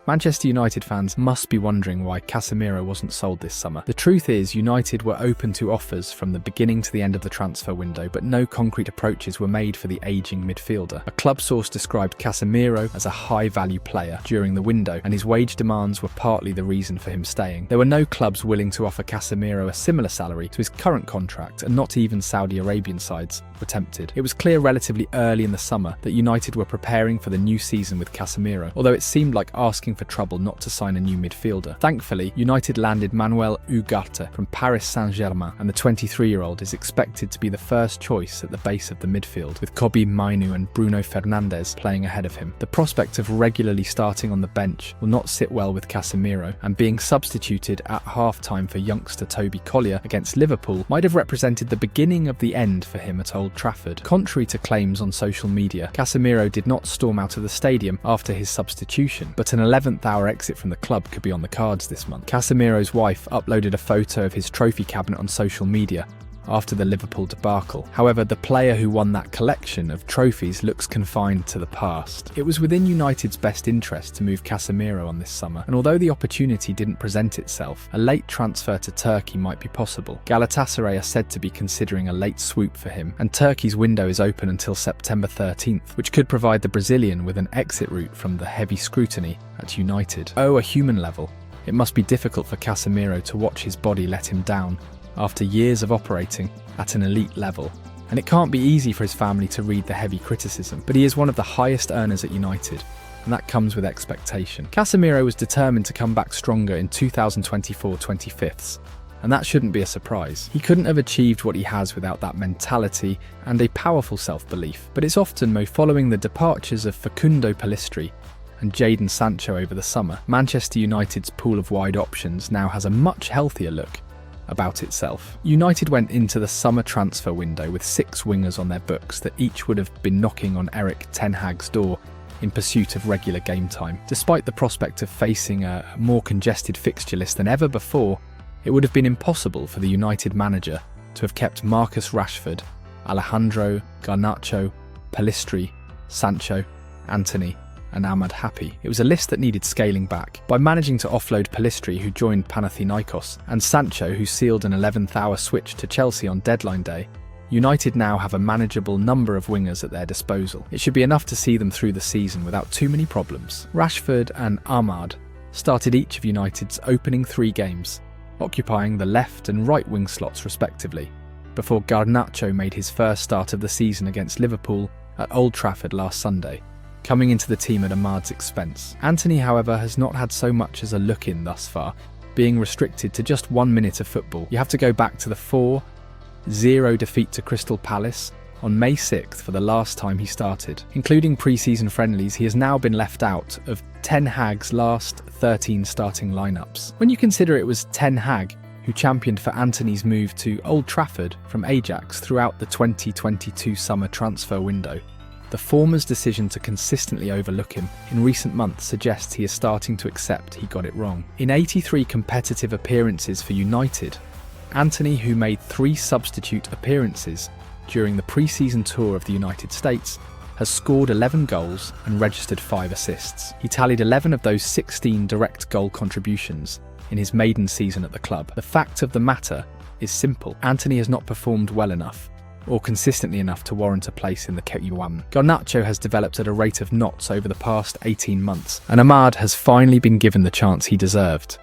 Manchester United fans must be wondering why Casemiro wasn't sold this summer. The truth is, United were open to offers from the beginning to the end of the transfer window, but no concrete approaches were made for the ageing midfielder. A club source described Casemiro as a high-value player during the window, and his wage demands were partly the reason for him staying. There were no clubs willing to offer Casemiro a similar salary to his current contract, and not even Saudi Arabian sides were tempted. It was clear relatively early in the summer that United were preparing for the new season with Casemiro, although it seemed like asking for trouble not to sign a new midfielder. Thankfully, United landed Manuel Ugarte from Paris Saint-Germain, and the 23-year-old is expected to be the first choice at the base of the midfield, with Kobbie Mainoo and Bruno Fernandes playing ahead of him. The prospect of regularly starting on the bench will not sit well with Casemiro, and being substituted at half-time for youngster Toby Collier against Liverpool might have represented the beginning of the end for him at Old Trafford. Contrary to claims on social media, Casemiro did not storm out of the stadium after his substitution, but an 11th hour exit from the club could be on the cards this month. Casemiro's wife uploaded a photo of his trophy cabinet on social media after the Liverpool debacle. However, the player who won that collection of trophies looks confined to the past. It was within United's best interest to move Casemiro on this summer, and although the opportunity didn't present itself, a late transfer to Turkey might be possible. Galatasaray are said to be considering a late swoop for him, and Turkey's window is open until September 13th, which could provide the Brazilian with an exit route from the heavy scrutiny at United. Oh, a human level. It must be difficult for Casemiro to watch his body let him down after years of operating at an elite level. And it can't be easy for his family to read the heavy criticism, but he is one of the highest earners at United, and that comes with expectation. Casemiro was determined to come back stronger in 2024-25, and that shouldn't be a surprise. He couldn't have achieved what he has without that mentality and a powerful self-belief, but it's often following the departures of Facundo Pellistri and jadon Sancho over the summer. Manchester United's pool of wide options now has a much healthier look about itself. United went into the summer transfer window with 6 wingers on their books that each would have been knocking on Erik Ten Hag's door in pursuit of regular game time. Despite the prospect of facing a more congested fixture list than ever before, it would have been impossible for the United manager to have kept Marcus Rashford, Alejandro Garnacho, Pellistri, Sancho, Antony and Ahmad happy. It was a list that needed scaling back. By managing to offload Pellistri, who joined Panathinaikos, and Sancho, who sealed an 11th hour switch to Chelsea on deadline day, United now have a manageable number of wingers at their disposal. It should be enough to see them through the season without too many problems. Rashford and Ahmad started each of United's opening 3 games, occupying the left and right wing slots respectively, before Garnacho made his first start of the season against Liverpool at Old Trafford last Sunday, coming into the team at Ahmad's expense. Antony, however, has not had so much as a look-in thus far, being restricted to just 1 minute of football. You have to go back to the 4-0 defeat to Crystal Palace on May 6th for the last time he started. Including pre-season friendlies, he has now been left out of Ten Hag's last 13 starting lineups. When you consider it was Ten Hag who championed for Antony's move to Old Trafford from Ajax throughout the 2022 summer transfer window, the former's decision to consistently overlook him in recent months suggests he is starting to accept he got it wrong. In 83 competitive appearances for United, Antony, who made 3 substitute appearances during the pre-season tour of the United States, has scored 11 goals and registered 5 assists. He tallied 11 of those 16 direct goal contributions in his maiden season at the club. The fact of the matter is simple. Antony has not performed well enough or consistently enough to warrant a place in the K1. Garnacho has developed at a rate of knots over the past 18 months, and Ahmad has finally been given the chance he deserved.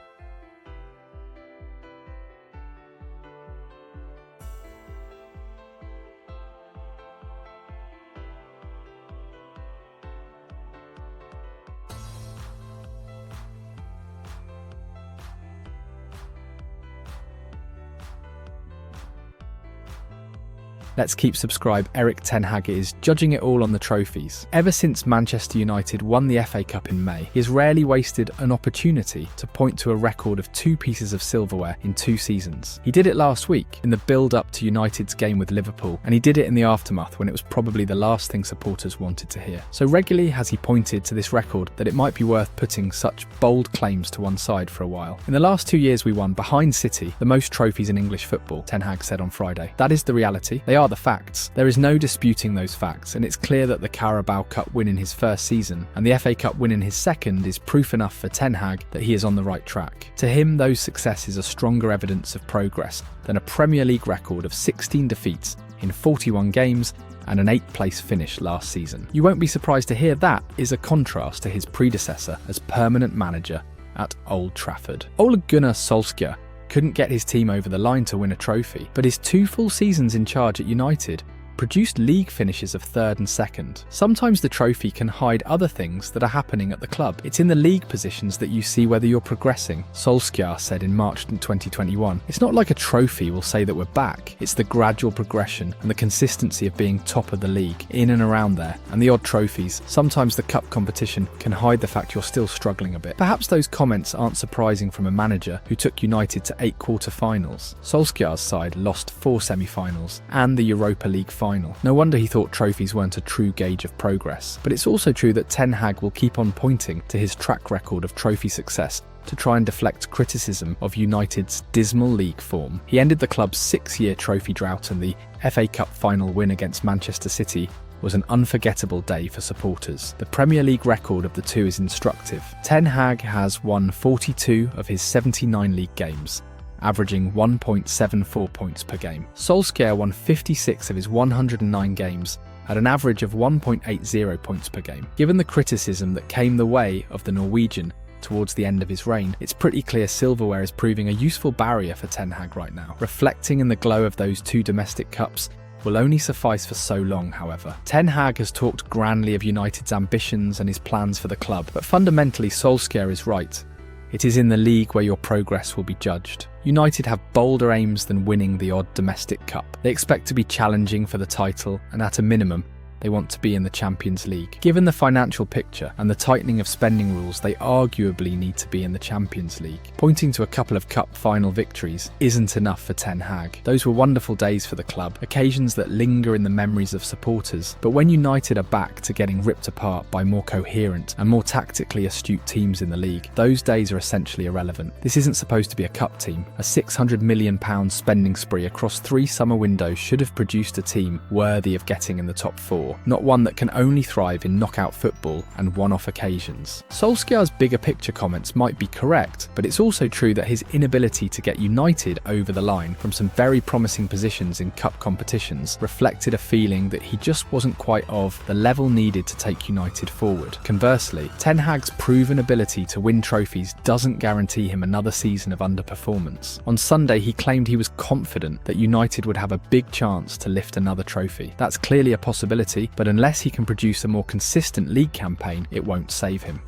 Let's keep subscribed. Erik Ten Hag is judging it all on the trophies. Ever since Manchester United won the FA Cup in May, he has rarely wasted an opportunity to point to a record of 2 pieces of silverware in 2 seasons. He did it last week in the build-up to United's game with Liverpool, and he did it in the aftermath when it was probably the last thing supporters wanted to hear. So regularly has he pointed to this record that it might be worth putting such bold claims to one side for a while. In the last 2 years we won, behind City, the most trophies in English football, Ten Hag said on Friday. That is the reality. They are are the facts. There is no disputing those facts, and it's clear that the Carabao Cup win in his first season and the FA Cup win in his second is proof enough for Ten Hag that he is on the right track. To him, those successes are stronger evidence of progress than a Premier League record of 16 defeats in 41 games and an 8th place finish last season. You won't be surprised to hear that is a contrast to his predecessor as permanent manager at Old Trafford. Ole Gunnar Solskjaer couldn't get his team over the line to win a trophy, but his 2 full seasons in charge at United produced league finishes of 3rd and 2nd. Sometimes the trophy can hide other things that are happening at the club. It's in the league positions that you see whether you're progressing, Solskjaer said in March 2021. It's not like a trophy will say that we're back. It's the gradual progression and the consistency of being top of the league, in and around there, and the odd trophies. Sometimes the cup competition can hide the fact you're still struggling a bit. Perhaps those comments aren't surprising from a manager who took United to 8 quarter-finals. Solskjaer's side lost 4 semi-finals and the Europa League final. No wonder he thought trophies weren't a true gauge of progress. But it's also true that Ten Hag will keep on pointing to his track record of trophy success to try and deflect criticism of United's dismal league form. He ended the club's 6-year trophy drought, and the FA Cup final win against Manchester City was an unforgettable day for supporters. The Premier League record of the two is instructive. Ten Hag has won 42 of his 79 league games, averaging 1.74 points per game. Solskjaer won 56 of his 109 games at an average of 1.80 points per game. Given the criticism that came the way of the Norwegian towards the end of his reign, it's pretty clear silverware is proving a useful barrier for Ten Hag right now. Reflecting in the glow of those 2 domestic cups will only suffice for so long, however. Ten Hag has talked grandly of United's ambitions and his plans for the club, but fundamentally Solskjaer is right. It is in the league where your progress will be judged. United have bolder aims than winning the odd domestic cup. They expect to be challenging for the title, and at a minimum, they want to be in the Champions League. Given the financial picture and the tightening of spending rules, they arguably need to be in the Champions League. Pointing to a couple of cup final victories isn't enough for Ten Hag. Those were wonderful days for the club, occasions that linger in the memories of supporters. But when United are back to getting ripped apart by more coherent and more tactically astute teams in the league, those days are essentially irrelevant. This isn't supposed to be a cup team. A £600 million spending spree across 3 summer windows should have produced a team worthy of getting in the top 4. Not one that can only thrive in knockout football and one-off occasions. Solskjaer's bigger picture comments might be correct, but it's also true that his inability to get United over the line from some very promising positions in cup competitions reflected a feeling that he just wasn't quite of the level needed to take United forward. Conversely, Ten Hag's proven ability to win trophies doesn't guarantee him another season of underperformance. On Sunday, he claimed he was confident that United would have a big chance to lift another trophy. That's clearly a possibility, but unless he can produce a more consistent league campaign, it won't save him.